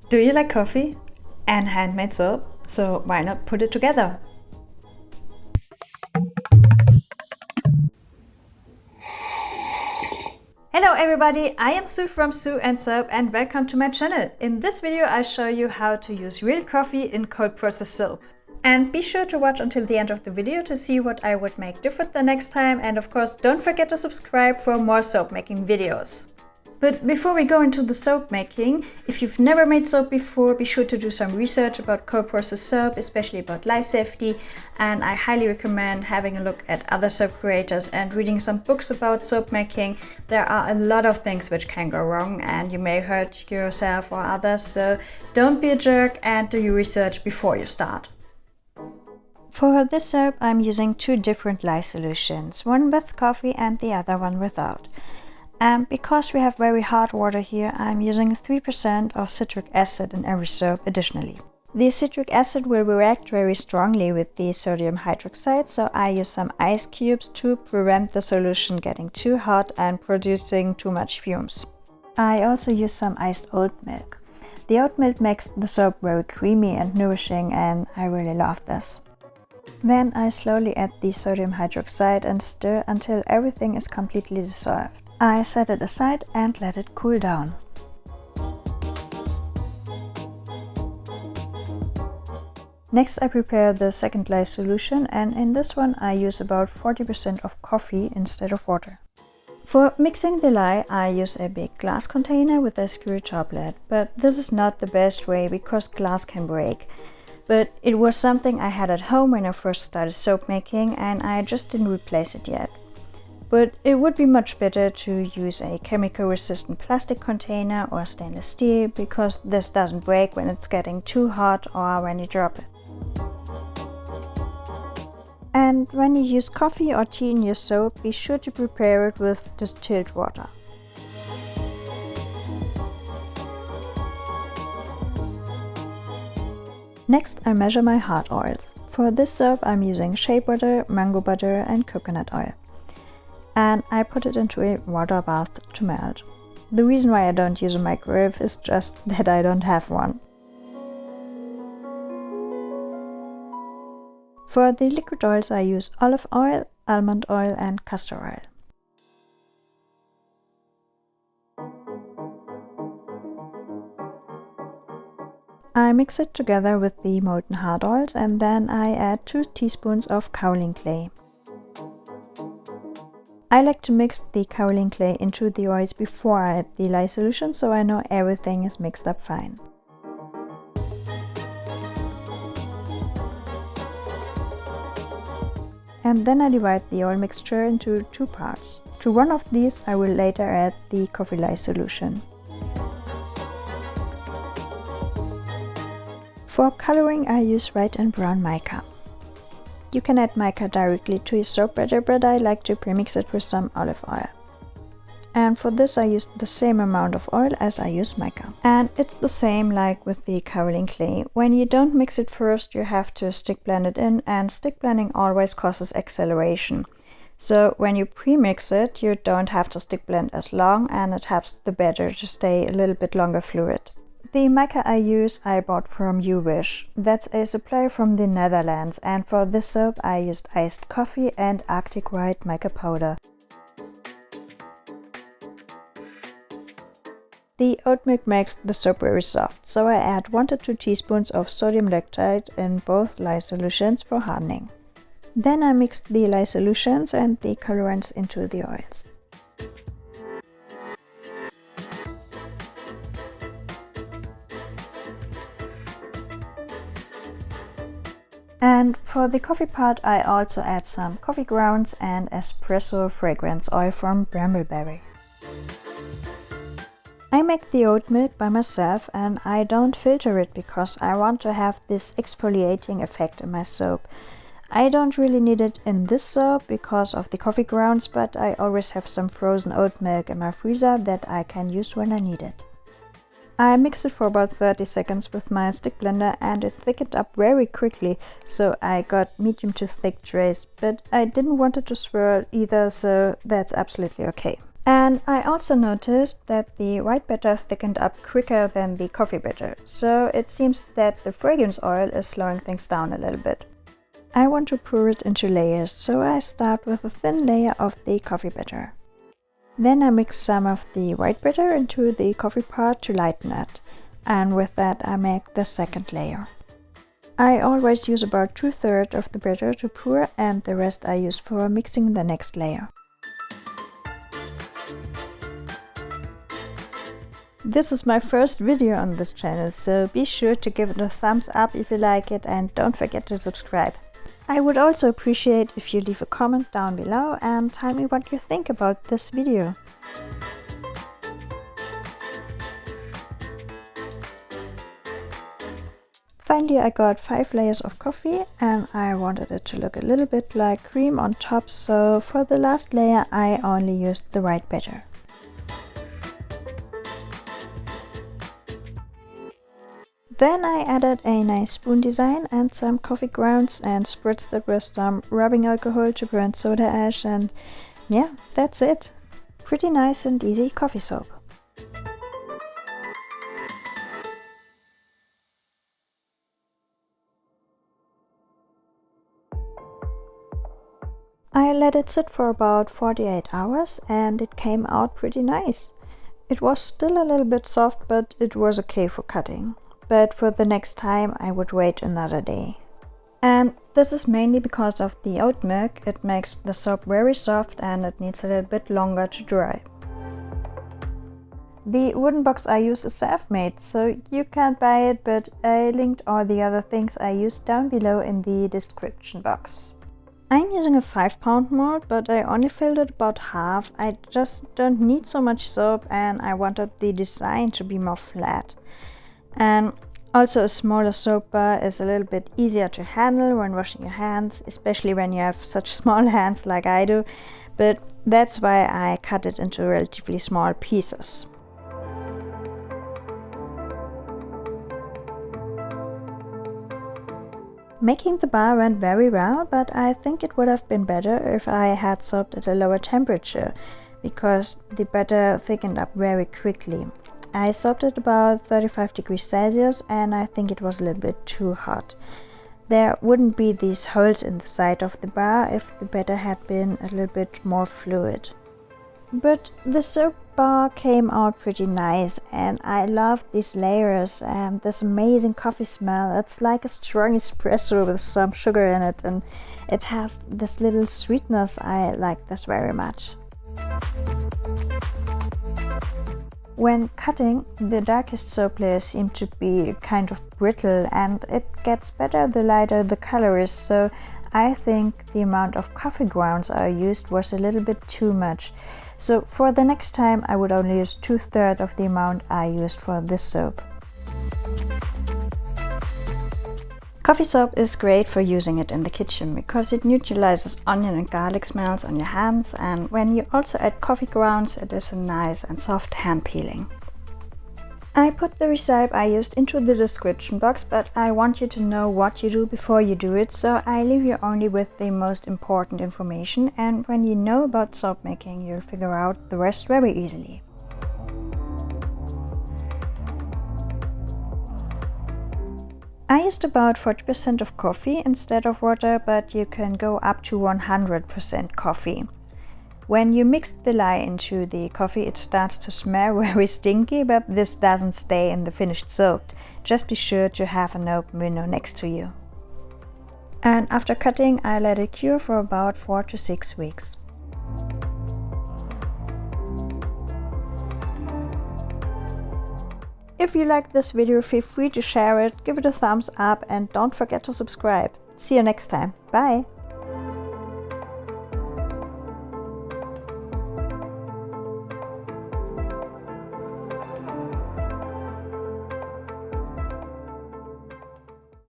Do you like coffee and handmade soap? So why not put it together? Hello everybody, I am Sue from Sue and Soap and welcome to my channel. In this video I show you how to use real coffee in cold process soap. And be sure to watch until the end of the video to see what I would make different the next time, and of course don't forget to subscribe for more soap making videos. But before we go into the soap making, if you've never made soap before, be sure to do some research about cold process soap, especially about lye safety, and I highly recommend having a look at other soap creators and reading some books about soap making. There are a lot of things which can go wrong and you may hurt yourself or others, so don't be a jerk and do your research before you start. For this soap I'm using two different lye solutions, one with coffee and the other one without. And because we have very hot water here, I'm using 3% of citric acid in every soap additionally. The citric acid will react very strongly with the sodium hydroxide, so I use some ice cubes to prevent the solution getting too hot and producing too much fumes. I also use some iced oat milk. The oat milk makes the soap very creamy and nourishing, and I really love this. Then I slowly add the sodium hydroxide and stir until everything is completely dissolved. I set it aside and let it cool down. Next I prepare the second lye solution, and in this one I use about 40% of coffee instead of water. For mixing the lye I use a big glass container with a screw top lid, but this is not the best way because glass can break. But it was something I had at home when I first started soap making and I just didn't replace it yet. But it would be much better to use a chemical-resistant plastic container or stainless steel, because this doesn't break when it's getting too hot or when you drop it. And when you use coffee or tea in your soap, be sure to prepare it with distilled water. Next I measure my hard oils. For this soap I'm using shea butter, mango butter and coconut oil. And I put it into a water bath to melt. The reason why I don't use a microwave is just that I don't have one. For the liquid oils I use olive oil, almond oil and castor oil. I mix it together with the molten hard oils and then I add 2 teaspoons of kaolin clay. I like to mix the kaolin clay into the oils before I add the lye solution, so I know everything is mixed up fine. And then I divide the oil mixture into 2 parts. To one of these I will later add the coffee lye solution. For coloring I use white and brown mica. You can add mica directly to your soap batter, but I like to premix it with some olive oil. And for this I use the same amount of oil as I use mica. And it's the same like with the kaolin clay. When you don't mix it first you have to stick blend it in, and stick blending always causes acceleration. So when you premix it you don't have to stick blend as long, and it helps the batter to stay a little bit longer fluid. The mica I use I bought from Wish. That's a supplier from the Netherlands, and for this soap I used iced coffee and Arctic white mica powder. The oat milk makes the soap very soft, so I add 1 to 2 teaspoons of sodium lactate in both lye solutions for hardening. Then I mix the lye solutions and the colorants into the oils. And for the coffee part I also add some coffee grounds and espresso fragrance oil from brambleberry. I make the oat milk by myself and I don't filter it because I want to have this exfoliating effect in my soap. I don't really need it in this soap because of the coffee grounds, but I always have some frozen oat milk in my freezer that I can use when I need it. I mixed it for about 30 seconds with my stick blender and it thickened up very quickly, so I got medium to thick trays, but I didn't want it to swirl either, so that's absolutely okay. And I also noticed that the white batter thickened up quicker than the coffee batter, so it seems that the fragrance oil is slowing things down a little bit. I want to pour it into layers, so I start with a thin layer of the coffee batter. Then I mix some of the white batter into the coffee part to lighten it, and with that I make the second layer. I always use about 2/3 of the batter to pour, and the rest I use for mixing the next layer. This is my first video on this channel, so be sure to give it a thumbs up if you like it, and don't forget to subscribe. I would also appreciate if you leave a comment down below and tell me what you think about this video. Finally, I got 5 layers of coffee and I wanted it to look a little bit like cream on top, so for the last layer I only used the white batter. Then I added a nice spoon design and some coffee grounds and spritzed it with some rubbing alcohol to burn soda ash, and yeah, that's it. Pretty nice and easy coffee soap. I let it sit for about 48 hours and it came out pretty nice. It was still a little bit soft, but it was okay for cutting. But for the next time I would wait another day. And this is mainly because of the oat milk. It makes the soap very soft and it needs a little bit longer to dry. The wooden box I use is self-made, so you can't buy it, but I linked all the other things I used down below in the description box. I'm using a 5-pound mold, but I only filled it about half. I just don't need so much soap and I wanted the design to be more flat. And also a smaller soap bar is a little bit easier to handle when washing your hands, especially when you have such small hands like I do, but that's why I cut it into relatively small pieces. Making the bar went very well, but I think it would have been better if I had soaped at a lower temperature, because the batter thickened up very quickly. I soaped it about 35 degrees Celsius and I think it was a little bit too hot. There wouldn't be these holes in the side of the bar if the batter had been a little bit more fluid. But the soap bar came out pretty nice and I love these layers and this amazing coffee smell. It's like a strong espresso with some sugar in it, and it has this little sweetness. I like this very much. When cutting, the darkest soap layers seem to be kind of brittle, and it gets better the lighter the color is, so I think the amount of coffee grounds I used was a little bit too much. So for the next time I would only use 2/3 of the amount I used for this soap. Coffee soap is great for using it in the kitchen because it neutralizes onion and garlic smells on your hands, and when you also add coffee grounds it is a nice and soft hand peeling. I put the recipe I used into the description box, but I want you to know what you do before you do it, so I leave you only with the most important information, and when you know about soap making you'll figure out the rest very easily. I used about 40% of coffee instead of water, but you can go up to 100% coffee. When you mix the lye into the coffee, it starts to smell very stinky, but this doesn't stay in the finished soap. Just be sure to have an open window next to you. And after cutting, I let it cure for about 4 to 6 weeks. If you liked this video, feel free to share it, give it a thumbs up, and don't forget to subscribe. See you next time. Bye!